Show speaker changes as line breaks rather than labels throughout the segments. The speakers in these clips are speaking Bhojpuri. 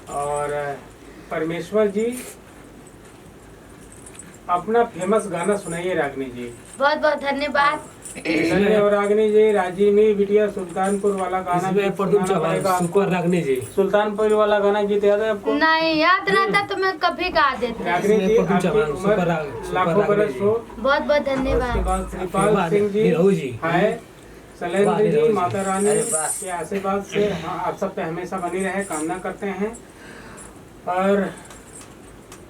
और परमेश्वर जी अपना फेमस गाना सुनाइए रागिनी जी।
बहुत बहुत धन्यवाद।
और रागिनी जी राजीनी बिटिया सुल्तानपुर वाला गाना
रागिनी जी
सुल्तानपुर वाला गाना गीत याद है आपको?
नहीं याद रहता तो मैं कभी गा देती।
रागिनी जी आपकी उम्र लाखों बरस हो।
बहुत बहुत धन्यवाद।
उसके बाद श्रीपाल सिंह जी है, शैलेंद्र जी माता रानी के आशीर्वाद से आप सब पे हमेशा बनी रहे कामना करते हैं। और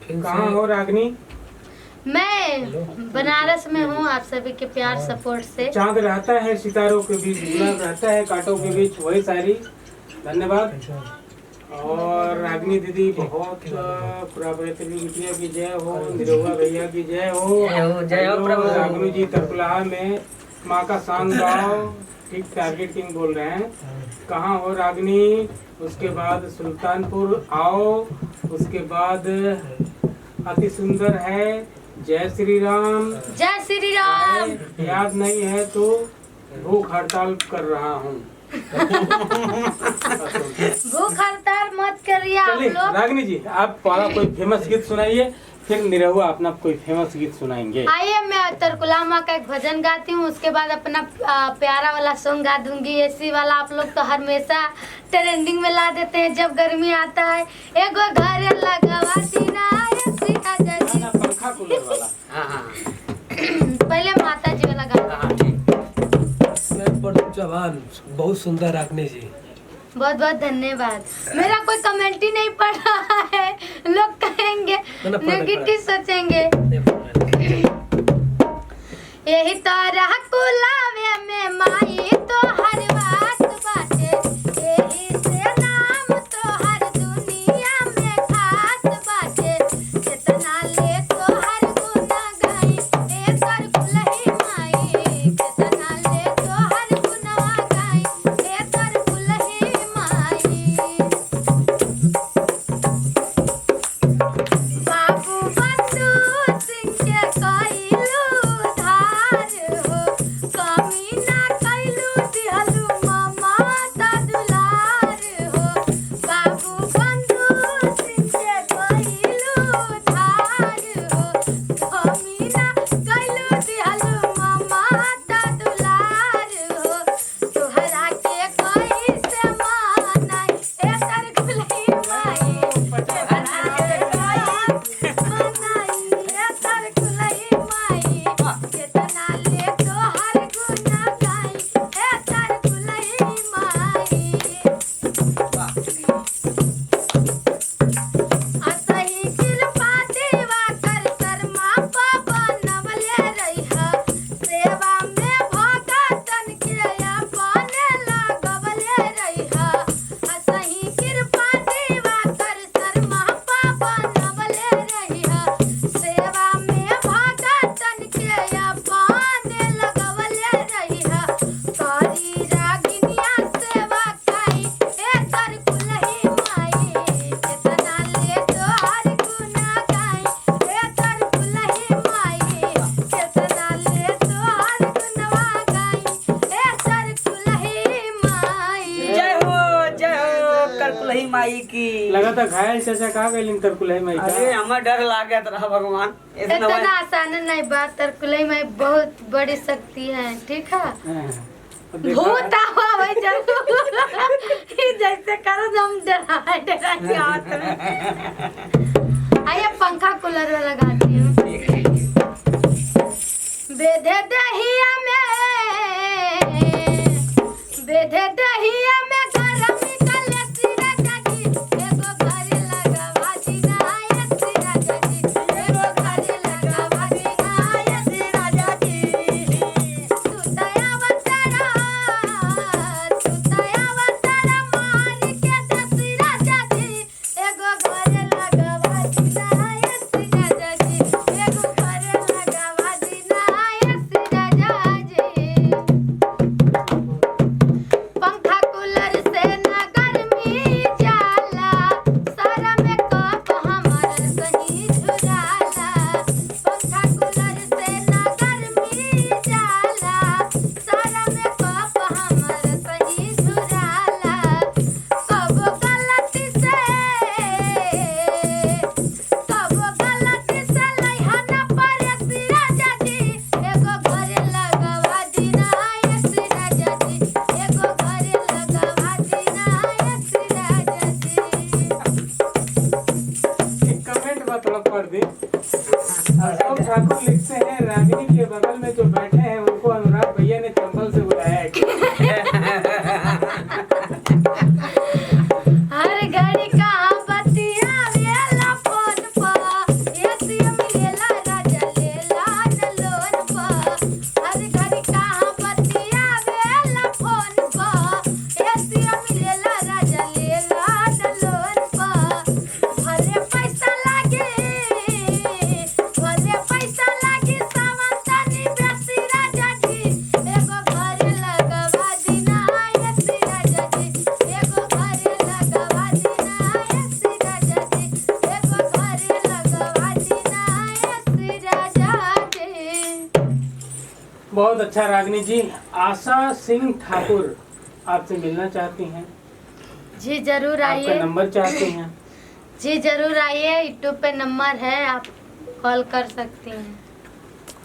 कहाँ हो रागिनी?
मैं बनारस में हूँ, आप सभी के प्यार सपोर्ट से।
चांद रहता है सितारों के बीच, गुलाब रहता है कांटों के बीच, वही सारी। धन्यवाद। और रागिनी दीदी बहुत बिटिया की जय हो, निरहुआ भैया की जय हो, जय हो। रागिनी जी तरकुलहा में माँ का सॉन्ग गाओ, ठीक टारगेट किंग बोल रहे हैं। कहाँ हो रागिनी? उसके बाद सुल्तानपुर आओ। उसके बाद अति सुंदर है जय श्री राम।
जय श्री राम।
याद नहीं है तो भूख हड़ताल कर रहा हूँ।
भूख हड़ताल मत करिए आप लोग।
रागिनी जी आप वाला कोई फेमस गीत सुनाइए, फिर निरहुआ अपना कोई फेमस गीत सुनाएंगे।
आइए मैं तरकुलहा माँ का एक भजन गाती हूँ, उसके बाद अपना प्यारा वाला सॉन्ग गा दूंगी। एसी वाला आप लोग तो हमेशा ट्रेंडिंग में ला देते हैं जब गर्मी आता है। एगो घर लगवा दीना एसी राजा जी।
पंखा कूलर वाला।
पहले माता जी वाला गाना।
जवान बहुत सुंदर रागिनी जी।
बहुत बहुत धन्यवाद। मेरा कोई कमेंट ही नहीं पड़ रहा है, लोग कहेंगे नेगेटिव सोचेंगे। यही तो रहा कुलावे में माई तो हर बात बाटे, यही से नाम तो हर दुनिया में खास बाटे। कितना ले तो हर गुना गाई एकर कुलही माई, कितना ले तो हर गुनवा गाई एकर कुलही माई। बाबू बंधु सिंह के कइलू धार हो, कमी ना कइलू दिहलू ममता दुलार हो। बाबू बंधु सिंह के कइलू धार हो, कमी ना कइलू दिहलू ममता दुलार हो। तोहरा के कैसे मानाई एकर कुलही माई, तोहरा के कैसे मानाई एकर कुलही माई। कितना ले तोहर गुना गाई एकर कुलही माई। असही कृपा देवा कर शर्मा बनवले रहिहा, सेवा में भगतन के अपने लगवले रहिहा। असही कृपा देवा कर शर्मा बनवले रहिहा, सेवा में भगतन के अपने लगवले रहिहा। करी रागिनिया सेवा काई एकर कुलही माई, कितना ले तोहर गुना गाई एकर कुलही माई, कितना ले तोहर गुनवा गाई एकर कुलही माई।
जय हो करकुलही माई की।
लगा था घायल चाचा कहाँ गए तरकुलही माई का?
अरे हमें डर लाग गया था भगवान।
इतना आसान नहीं बात, तरकुलही माई बहुत बड़ी शक्ति है, ठीक है। भूत आवा भाई जरूर जैसे करो हम डरा के हाथ में। आइए पंखा कूलर वाला गाती हूँ। बेधे दहिया में, बेधे दहिया में गरम निकले सिरा जाजी, एगो घर लगवा दीना सिरा जाजी, एगो घर लगवा दीना सिरा जाजी। सुतया वतरा मार के दसिरा जाजी, एगो घर
बहुत अच्छा रागनी जी। आशा सिंह ठाकुर आपसे मिलना चाहती हैं,
जी जरूर
आपका
आइए।
नंबर चाहते हैं।
जी जरूर आइए, यूट्यूब पे नंबर है, आप कॉल कर सकती हैं।